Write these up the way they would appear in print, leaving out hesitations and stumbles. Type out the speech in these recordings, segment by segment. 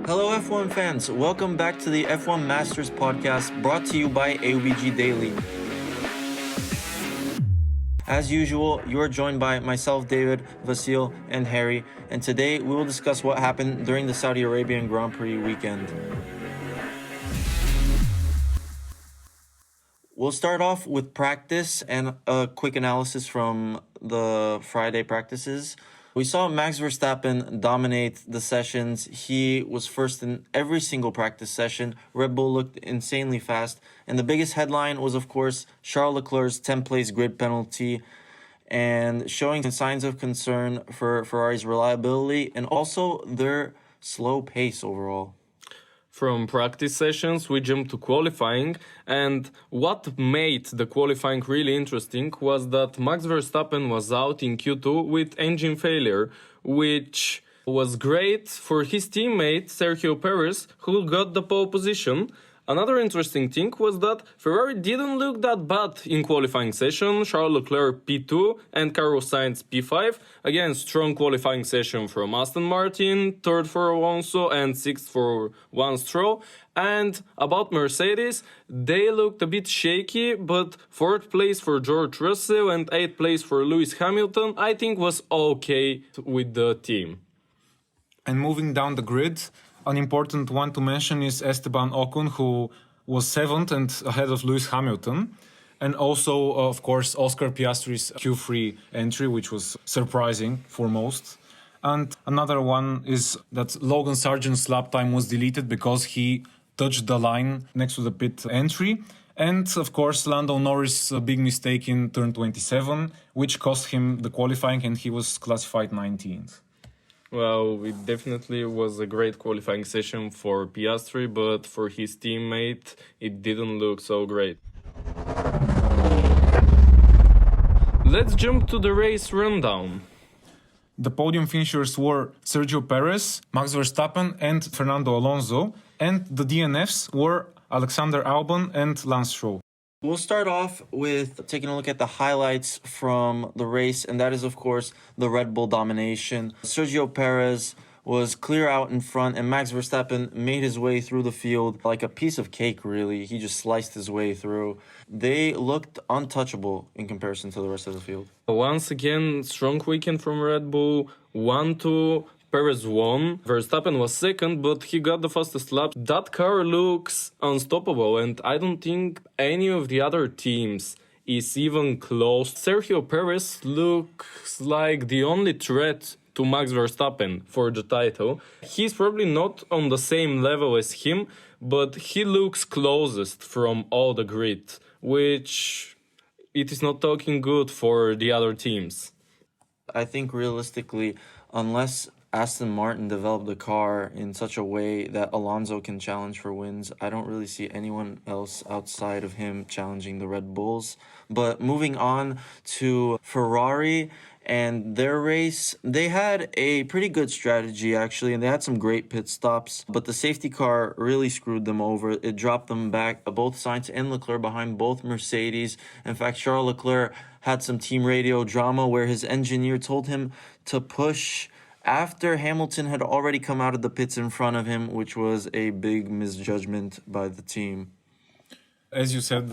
Hello F1 fans, welcome back to the F1 Masters podcast brought to you by AUBG Daily. As usual, you are joined by myself, David, Vasil, and Harry, and today we will discuss what happened during the Saudi Arabian Grand Prix weekend. We'll start off with practice and a quick analysis from the Friday practices. We saw Max Verstappen dominate the sessions. He was first in every single practice session. Red Bull looked insanely fast. And the biggest headline was, of course, Charles Leclerc's 10th place grid penalty and showing signs of concern for Ferrari's reliability and also their slow pace overall. From practice sessions, we jumped to qualifying, and what made the qualifying really interesting was that Max Verstappen was out in Q2 with engine failure, which was great for his teammate Sergio Perez, who got the pole position. Another interesting thing was that Ferrari didn't look that bad in qualifying session. Charles Leclerc P2 and Carlos Sainz P5. Again, strong qualifying session from Aston Martin, third for Alonso and sixth for Stroll. And about Mercedes, they looked a bit shaky, but fourth place for George Russell and eighth place for Lewis Hamilton, I think was okay with the team. And moving down the grid, an important one to mention is Esteban Ocon, who was seventh and ahead of Lewis Hamilton. And also, of course, Oscar Piastri's Q3 entry, which was surprising for most. And another one is that Logan Sargent's lap time was deleted because he touched the line next to the pit entry. And, of course, Lando Norris' big mistake in turn 27, which cost him the qualifying, and he was classified 19th. Well, it definitely was a great qualifying session for Piastri, but for his teammate, it didn't look so great. Let's jump to the race rundown. The podium finishers were Sergio Perez, Max Verstappen and Fernando Alonso, and the DNFs were Alexander Albon and Lance Stroll. We'll start off with taking a look at the highlights from the race, and that is, of course, the Red Bull domination. Sergio Perez was clear out in front, and Max Verstappen made his way through the field like a piece of cake, really. He just sliced his way through. They looked untouchable in comparison to the rest of the field. Once again, strong weekend from Red Bull. 1-2. Perez won, Verstappen was second, but he got the fastest lap. That car looks unstoppable, and I don't think any of the other teams is even close. Sergio Perez looks like the only threat to Max Verstappen for the title. He's probably not on the same level as him, but he looks closest from all the grid, which it is not talking good for the other teams. I think realistically, unless Aston Martin developed the car in such a way that Alonso can challenge for wins, I don't really see anyone else outside of him challenging the Red Bulls. But moving on to Ferrari and their race, they had a pretty good strategy actually, and they had some great pit stops, but the safety car really screwed them over. It dropped them back, both Sainz and Leclerc, behind both Mercedes. In fact, Charles Leclerc had some team radio drama where his engineer told him to push after Hamilton had already come out of the pits in front of him, which was a big misjudgment by the team. As you said,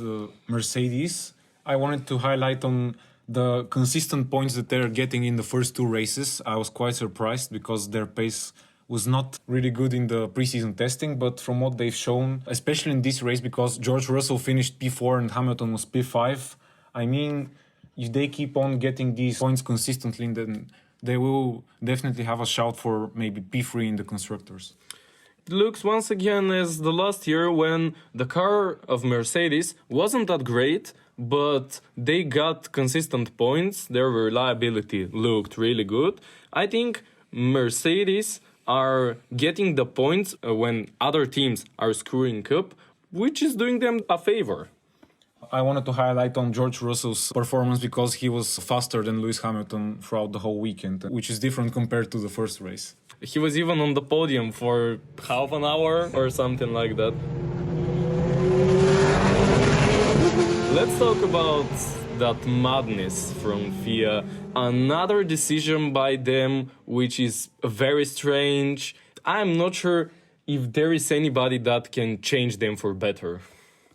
Mercedes, I wanted to highlight on the consistent points that they're getting in the first two races. I was quite surprised because their pace was not really good in the preseason testing, but from what they've shown, especially in this race, because George Russell finished P4 and Hamilton was P5, I mean, if they keep on getting these points consistently, then they will definitely have a shout for maybe P3 in the constructors. It looks once again as the last year when the car of Mercedes wasn't that great, but they got consistent points. Their reliability looked really good. I think Mercedes are getting the points when other teams are screwing up, which is doing them a favor. I wanted to highlight on George Russell's performance because he was faster than Lewis Hamilton throughout the whole weekend, which is different compared to the first race. He was even on the podium for half an hour or something like that. Let's talk about that madness from FIA. Another decision by them, which is very strange. I'm not sure if there is anybody that can change them for better.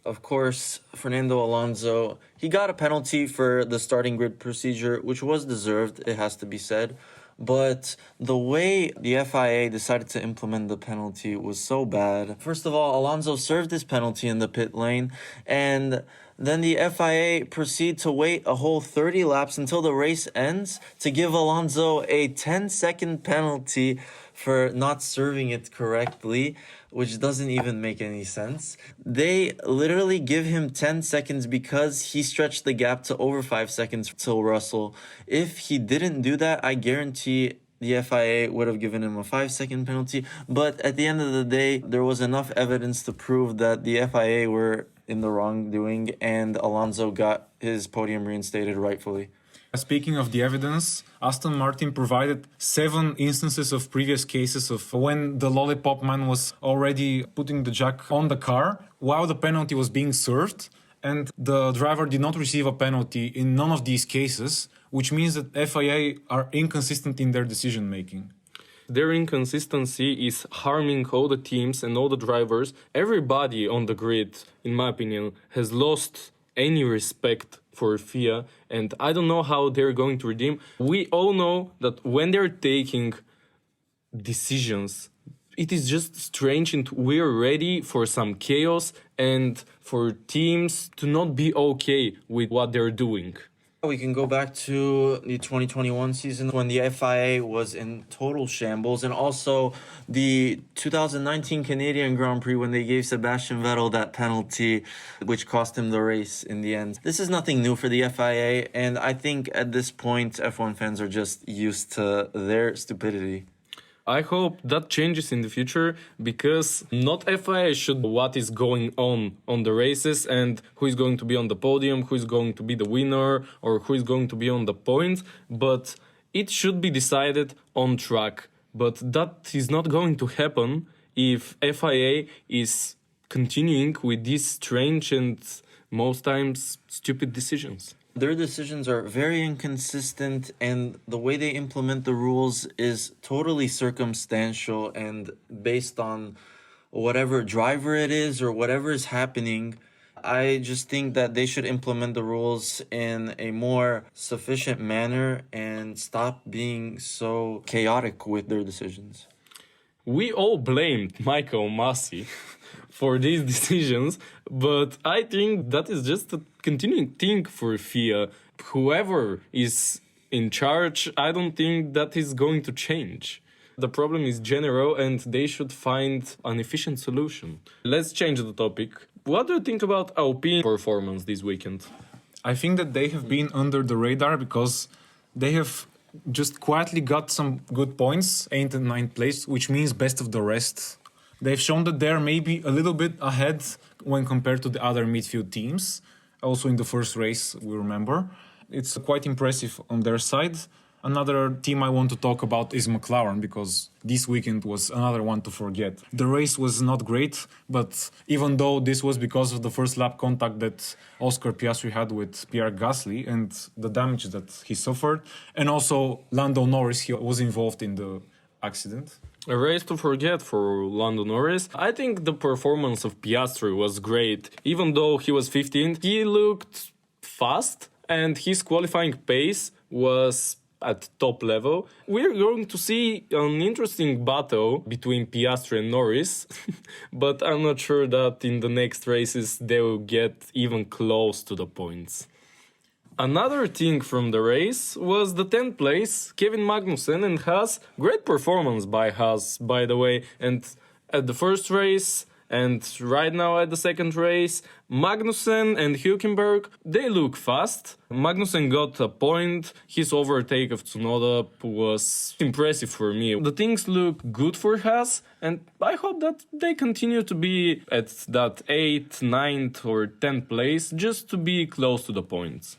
Of course, Fernando Alonso, he got a penalty for the starting grid procedure, which was deserved, it has to be said. But the way the FIA decided to implement the penalty was so bad. First of all, Alonso served his penalty in the pit lane, and then the FIA proceed to wait a whole 30 laps until the race ends to give Alonso a 10-second penalty for not serving it correctly, which doesn't even make any sense. They literally give him 10 seconds because he stretched the gap to over 5 seconds till Russell. If he didn't do that, I guarantee the FIA would have given him a 5-second penalty. But at the end of the day, there was enough evidence to prove that the FIA were in the wrongdoing, and Alonso got his podium reinstated rightfully. Speaking of the evidence, Aston Martin provided 7 instances of previous cases of when the lollipop man was already putting the jack on the car while the penalty was being served, and the driver did not receive a penalty in none of these cases, which means that FIA are inconsistent in their decision making. Their inconsistency is harming all the teams and all the drivers. Everybody on the grid, in my opinion, has lost any respect for FIA, and I don't know how they're going to redeem. We all know that when they're taking decisions, it is just strange, and we're ready for some chaos and for teams to not be okay with what they're doing. We can go back to the 2021 season when the FIA was in total shambles, and also the 2019 Canadian Grand Prix when they gave Sebastian Vettel that penalty, which cost him the race in the end. This is nothing new for the FIA, and I think at this point F1 fans are just used to their stupidity. I hope that changes in the future, because not FIA should know what is going on the races and who is going to be on the podium, who is going to be the winner, or who is going to be on the points, but it should be decided on track. But that is not going to happen if FIA is continuing with these strange and most times stupid decisions. Their decisions are very inconsistent, and the way they implement the rules is totally circumstantial and based on whatever driver it is or whatever is happening. I just think that they should implement the rules in a more sufficient manner and stop being so chaotic with their decisions. We all blamed Michael Masi for these decisions, but I think that is just a continuing thing for FIA. Whoever is in charge, I don't think that is going to change. The problem is general, and they should find an efficient solution. Let's change the topic. What do you think about Alpine performance this weekend? I think that they have been under the radar because they have just quietly got some good points, 8th and 9th place, which means best of the rest. They've shown that they're maybe a little bit ahead when compared to the other midfield teams. Also in the first race, we remember. It's quite impressive on their side. Another team I want to talk about is McLaren, because this weekend was another one to forget. The race was not great, but even though this was because of the first lap contact that Oscar Piastri had with Pierre Gasly and the damage that he suffered, and also Lando Norris, he was involved in the accident. A race to forget for Lando Norris. I think the performance of Piastri was great. Even though he was 15th, he looked fast, and his qualifying pace was at top level. We're going to see an interesting battle between Piastri and Norris, but I'm not sure that in the next races they will get even close to the points. Another thing from the race was the 10th place, Kevin Magnussen and Haas. Great performance by Haas, by the way. And at the first race and right now at the second race, Magnussen and Hülkenberg, they look fast. Magnussen got a point. His overtake of Tsunoda was impressive for me. The things look good for Haas, and I hope that they continue to be at that 8th, 9th or 10th place, just to be close to the points.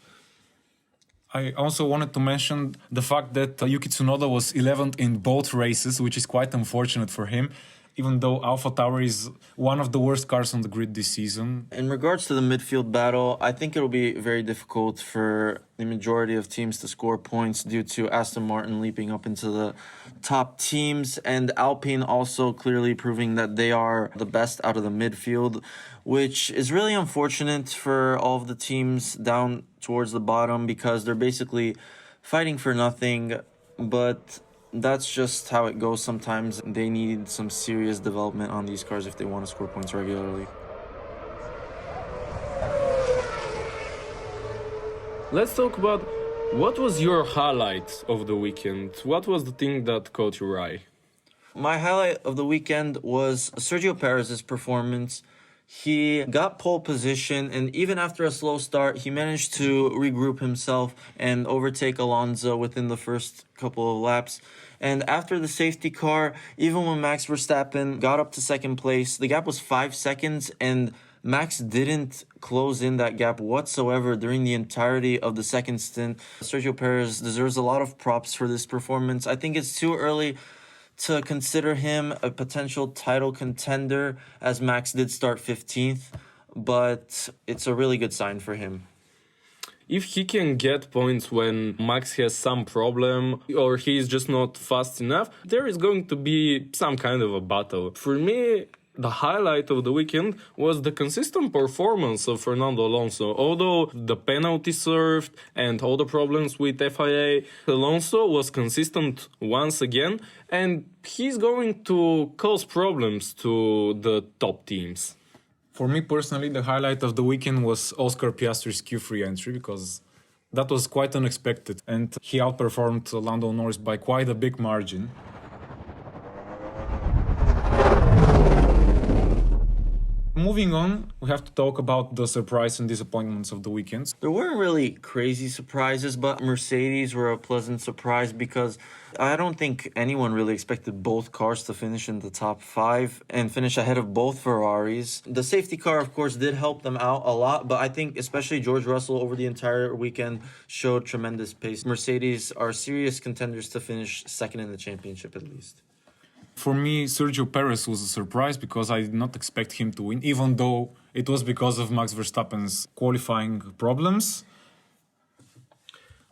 I also wanted to mention the fact that Yuki Tsunoda was 11th in both races, which is quite unfortunate for him, even though AlphaTauri is one of the worst cars on the grid this season. In regards to the midfield battle, I think it'll be very difficult for the majority of teams to score points due to Aston Martin leaping up into the top teams, and Alpine also clearly proving that they are the best out of the midfield, which is really unfortunate for all of the teams down towards the bottom because they're basically fighting for nothing, but that's just how it goes sometimes. They need some serious development on these cars if they want to score points regularly. Let's talk about what was your highlight of the weekend? What was the thing that caught your eye? My highlight of the weekend was Sergio Perez's performance. He got pole position, and even after a slow start, he managed to regroup himself and overtake Alonso within the first couple of laps. And after the safety car, even when Max Verstappen got up to second place, the gap was 5 seconds, and Max didn't close in that gap whatsoever during the entirety of the second stint. Sergio Perez deserves a lot of props for this performance. I think it's too early to consider him a potential title contender, as Max did start 15th, but it's a really good sign for him. If he can get points when Max has some problem or he's just not fast enough, there is going to be some kind of a battle. For me, the highlight of the weekend was the consistent performance of Fernando Alonso. Although the penalty served and all the problems with FIA, Alonso was consistent once again, and he's going to cause problems to the top teams. For me personally, the highlight of the weekend was Oscar Piastri's Q3 entry because that was quite unexpected and he outperformed Lando Norris by quite a big margin. Moving on, we have to talk about the surprise and disappointments of the weekends. There weren't really crazy surprises, but Mercedes were a pleasant surprise because I don't think anyone really expected both cars to finish in the top 5 and finish ahead of both Ferraris. The safety car, of course, did help them out a lot, but I think especially George Russell over the entire weekend showed tremendous pace. Mercedes are serious contenders to finish second in the championship at least. For me, Sergio Perez was a surprise because I did not expect him to win, even though it was because of Max Verstappen's qualifying problems.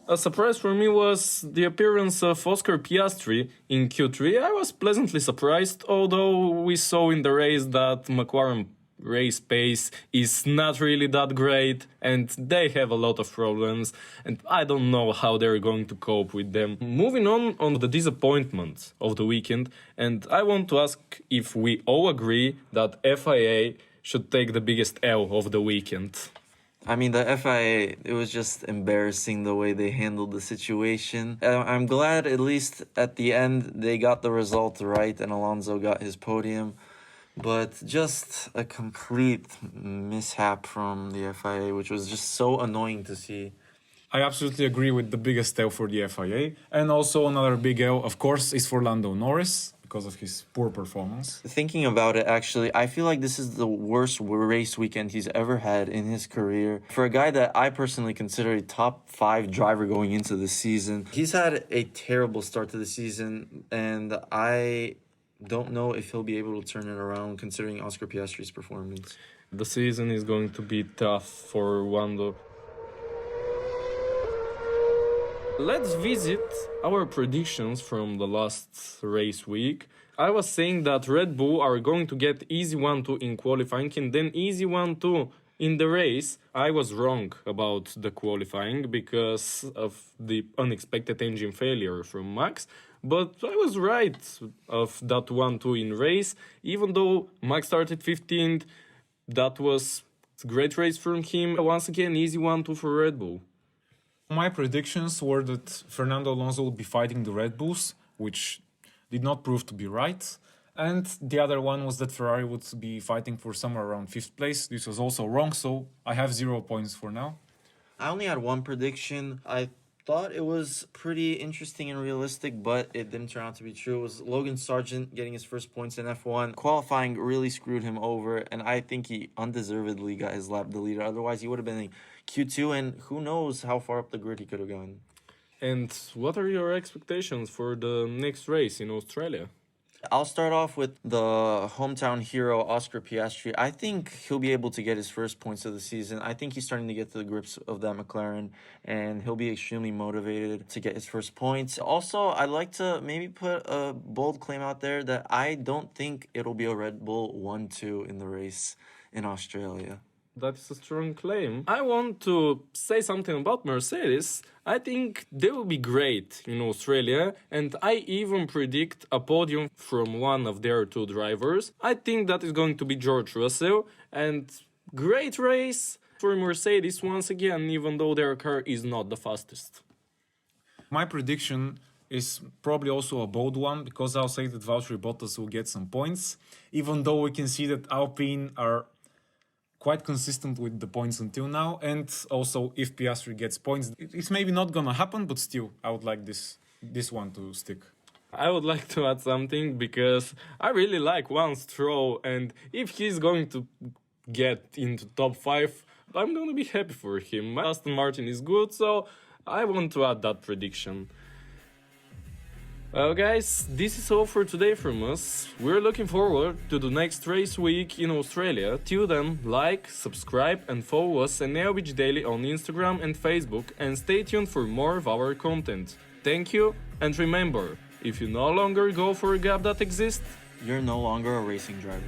A surprise for me was the appearance of Oscar Piastri in Q3. I was pleasantly surprised, although we saw in the race that McLaren race pace is not really that great and they have a lot of problems and I don't know how they're going to cope with them. Moving on the disappointment of the weekend, and I want to ask if we all agree that FIA should take the biggest L of the weekend. I mean, the FIA, it was just embarrassing the way they handled the situation. I'm glad at least at the end they got the result right and Alonso got his podium. But just a complete mishap from the FIA, which was just so annoying to see. I absolutely agree with the biggest L for the FIA. And also another big L, of course, is for Lando Norris because of his poor performance. Thinking about it, actually, I feel like this is the worst race weekend he's ever had in his career. For a guy that I personally consider a top 5 driver going into the season, he's had a terrible start to the season, and I don't know if he'll be able to turn it around considering Oscar Piastri's performance. The season is going to be tough for Lando. Let's visit our predictions from the last race week. I was saying that Red Bull are going to get easy 1-2 in qualifying and then easy 1-2 in the race. I was wrong about the qualifying because of the unexpected engine failure from Max. But I was right of that 1-2 in race. Even though Max started 15th, that was a great race from him. Once again, easy 1-2 for Red Bull. My predictions were that Fernando Alonso would be fighting the Red Bulls, which did not prove to be right. And the other one was that Ferrari would be fighting for somewhere around 5th place. This was also wrong, so I have 0 points for now. I only had one prediction. I thought it was pretty interesting and realistic, but it didn't turn out to be true. It was Logan Sargent getting his first points in F1. Qualifying really screwed him over, and I think he undeservedly got his lap deleted. Otherwise, he would have been in Q2, and who knows how far up the grid he could have gone. And what are your expectations for the next race in Australia? I'll start off with the hometown hero, Oscar Piastri. I think he'll be able to get his first points of the season. I think he's starting to get to the grips of that McLaren, and he'll be extremely motivated to get his first points. Also, I'd like to maybe put a bold claim out there that I don't think it'll be a Red Bull 1-2 in the race in Australia. That is a strong claim. I want to say something about Mercedes. I think they will be great in Australia, and I even predict a podium from one of their two drivers. I think that is going to be George Russell, and great race for Mercedes once again, even though their car is not the fastest. My prediction is probably also a bold one, because I'll say that Valtteri Bottas will get some points, even though we can see that Alpine are quite consistent with the points until now, and also if Piastri gets points, it's maybe not gonna happen, but still, I would like this one to stick. I would like to add something, because I really like Lance Stroll, and if he's going to get into top 5, I'm gonna be happy for him. Aston Martin is good, so I want to add that prediction. Well guys, this is all for today from us. We're looking forward to the next race week in Australia. Till then, like, subscribe and follow us at AUBG Daily on Instagram and Facebook, and stay tuned for more of our content. Thank you, and remember, if you no longer go for a gap that exists, You're no longer a racing driver.